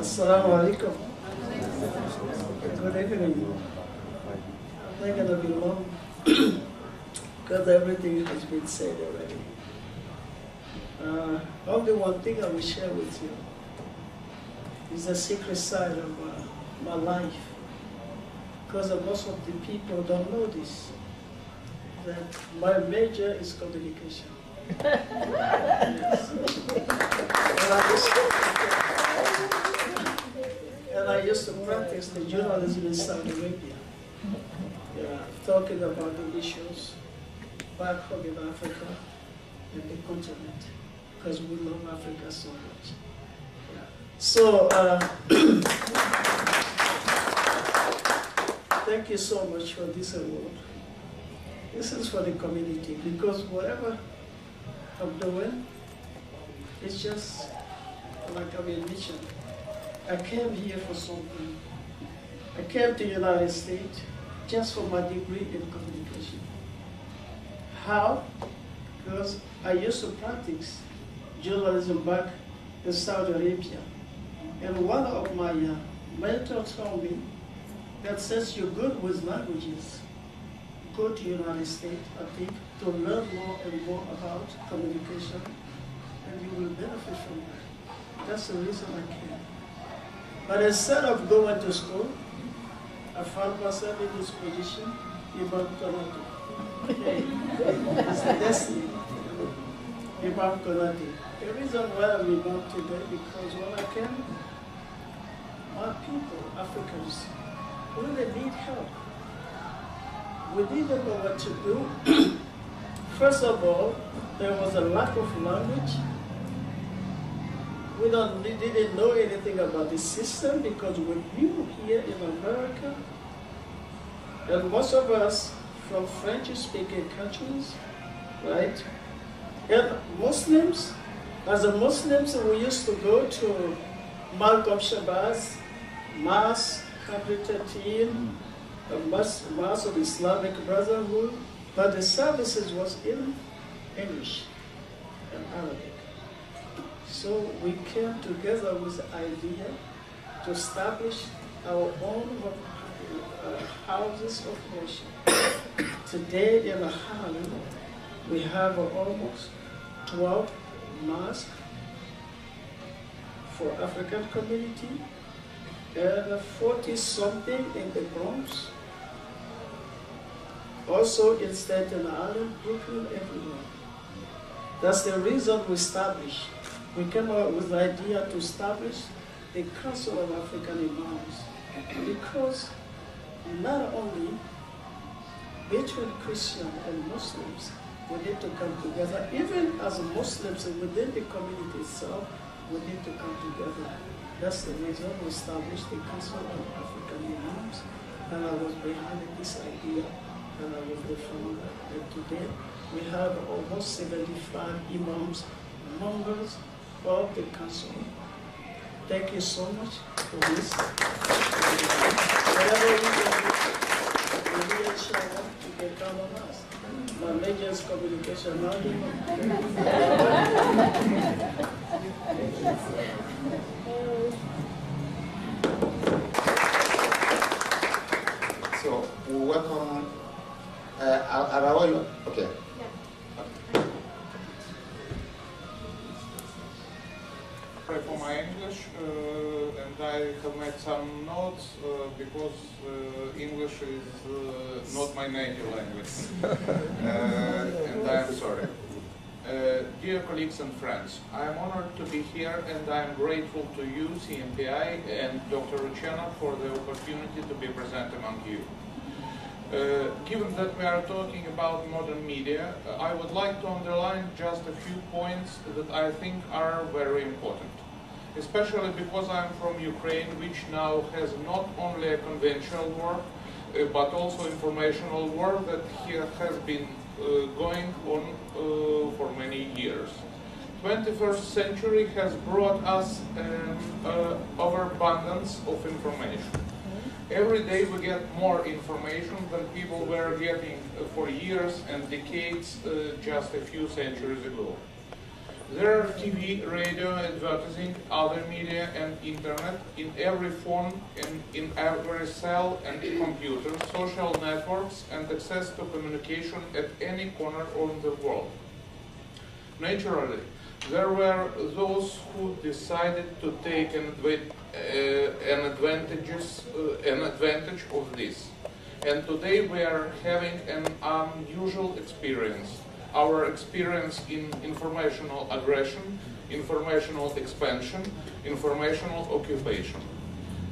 Assalamu alaikum. Good evening. I'm not going to be long because everything has been said already. Only one thing I will share with you is the secret side of my life, because most of the people don't know this, that my major is communication. Yes. And I used to practice the journalism in Saudi Arabia, talking about the issues back home in Africa and the continent, because we love Africa so much. So, thank you so much for this award. This is for the community, because whatever I'm doing, it's just like I'm a mission. I came here for something. I came to the United States just for my degree in communication. How? Because I used to practice journalism back in Saudi Arabia. And one of my mentors told me that since you're good with languages, go to the United States, I think, to learn more and more about communication, and you will benefit from that. That's the reason I came. But instead of going to school, I found myself in this position Imam Konate. Okay. It's the destiny. Imam Konate. The reason why I'm Imam today, because when I came, my people, Africans, really need help. We didn't know what to do. First of all, there was a lack of language. We didn't know anything about the system because we're new here in America. And most of us from French-speaking countries, right? And Muslims, as a Muslims, we used to go to Malcolm Shabazz, Mass, 113, Mass of Islamic Brotherhood, but the services was in English and Arabic. So we came together with the idea to establish our own houses of worship. Today in Harlem, we have almost 12 mosques for African community and 40-something in the Bronx. Also in Staten Island, Brooklyn, everywhere. That's the reason we established. We came up with the idea to establish the Council of African Imams, because not only between Christians and Muslims, we need to come together. Even as Muslims within the community itself, we need to come together. That's the reason we established the Council of African Imams, and I was behind this idea, and I was the founder. And today, we have almost 75 imams, members of the council. Thank you so much for this. Whatever we can do, we inshallah, you can count on us. My major is communication, now you know. So, welcome. Okay. For my English, and I have made some notes because English is not my native language, and I am sorry. Dear colleagues and friends, I am honored to be here, and I am grateful to you, CMPI, and Dr. Uchenov for the opportunity to be present among you. Given that we are talking about modern media, I would like to underline just a few points that I think are very important. Especially because I'm from Ukraine, which now has not only a conventional war, but also informational war that has been going on for many years. 21st century has brought us an overabundance of information. Every day we get more information than people were getting for years and decades just a few centuries ago. There are TV, radio, advertising, other media, and internet in every phone and in every cell and computer, social networks, and access to communication at any corner of the world. Naturally, there were those who decided to take an advantage of this. And today we are having an unusual experience. Our experience in informational aggression, informational expansion, informational occupation.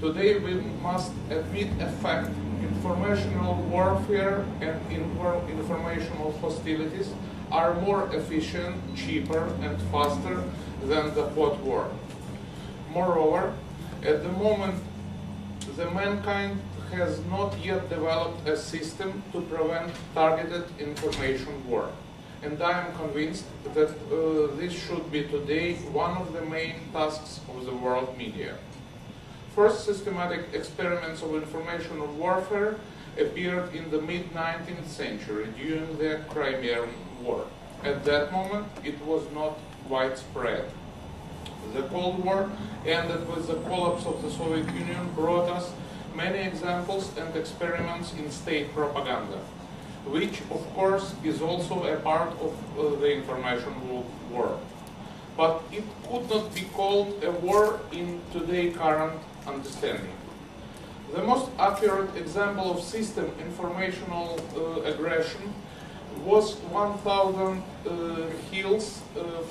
Today we must admit a fact: informational warfare and informational hostilities are more efficient, cheaper, and faster than the hot war. Moreover, at the moment, the mankind has not yet developed a system to prevent targeted information war. And I am convinced that this should be today one of the main tasks of the world media. First systematic experiments of informational warfare appeared in the mid-19th century during the Crimean War. At that moment, it was not widespread. The Cold War ended with the collapse of the Soviet Union, brought us many examples and experiments in state propaganda, which of course is also a part of the information war. But it could not be called a war in today's current understanding. The most accurate example of system informational aggression was 1,000 hills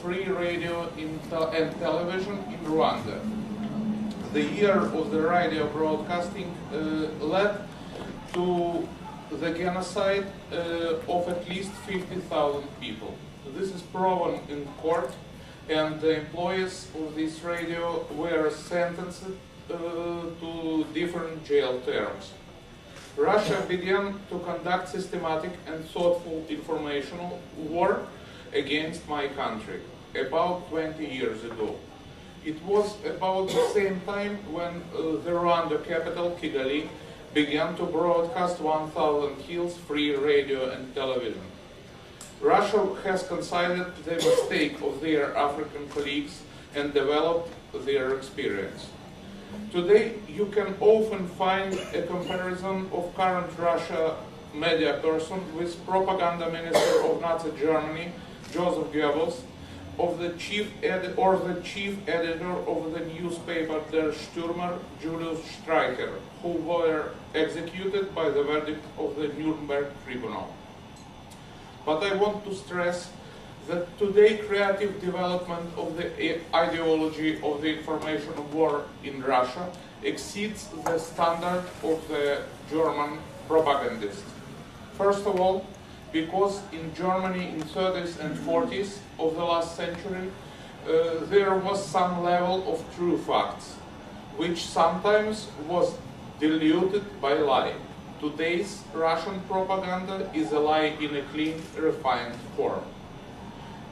free radio and television in Rwanda. The year of the radio broadcasting led to the genocide of at least 50,000 people. This is proven in court, and the employees of this radio were sentenced to different jail terms. Russia began to conduct systematic and thoughtful informational war against my country about 20 years ago. It was about the same time when the Rwanda capital, Kigali, began to broadcast 1,000 hills free radio and television. Russia has considered the mistake of their African colleagues and developed their experience. Today, you can often find a comparison of current Russia media person with propaganda minister of Nazi Germany, Joseph Goebbels, of the chief editor of the newspaper Der Stürmer, Julius Streicher, who were executed by the verdict of the Nuremberg Tribunal. But I want to stress that today creative development of the ideology of the information war in Russia exceeds the standard of the German propagandists. First of all, because in Germany in 30s and 40s of the last century, there was some level of true facts, which sometimes was diluted by lie. Today's Russian propaganda is a lie in a clean, refined form.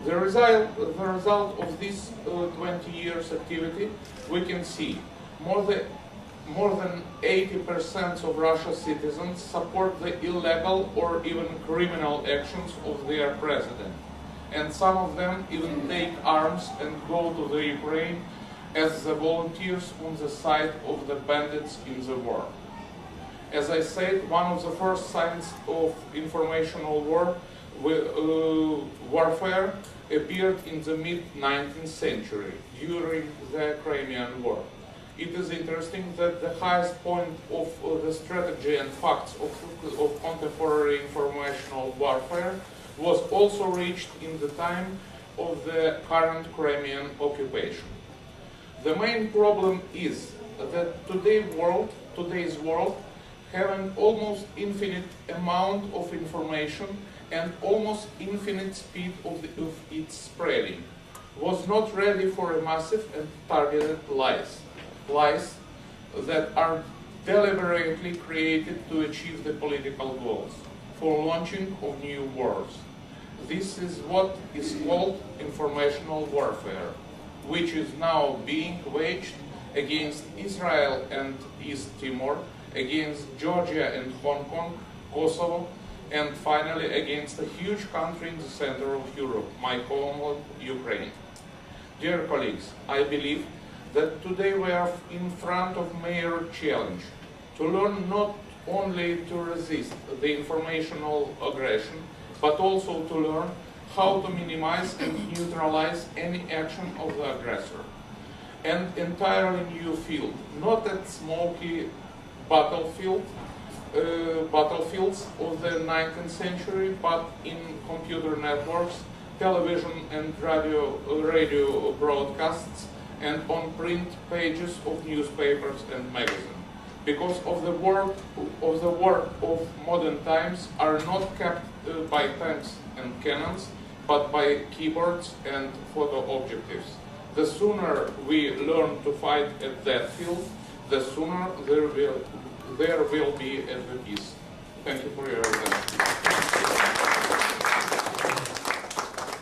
The result of this 20 years activity, we can see more than 80% of Russia's citizens support the illegal or even criminal actions of their president. And some of them even take arms and go to the Ukraine as the volunteers on the side of the bandits in the war. As I said, one of the first signs of informational warfare appeared in the mid-19th century during the Crimean War. It is interesting that the highest point of the strategy and facts of contemporary informational warfare was also reached in the time of the current Crimean occupation. The main problem is that today's world have an almost infinite amount of information and almost infinite speed of its spreading, was not ready for a massive and targeted lies that are deliberately created to achieve the political goals, for launching of new wars. This is what is called informational warfare, which is now being waged against Israel and East Timor, against Georgia and Hong Kong, Kosovo, and finally against a huge country in the center of Europe, my homeland, Ukraine. Dear colleagues, I believe that today we are in front of a major challenge to learn not only to resist the informational aggression, but also to learn how to minimize and neutralize any action of the aggressor. An entirely new field, not a smoky battlefields of the 19th century, but in computer networks, television and radio broadcasts, and on print pages of newspapers and magazines. Because of the work of modern times are not kept by tanks and cannons, but by keyboards and photo objectives. The sooner we learn to fight at that field, the sooner there will be a peace. Thank you for your attention.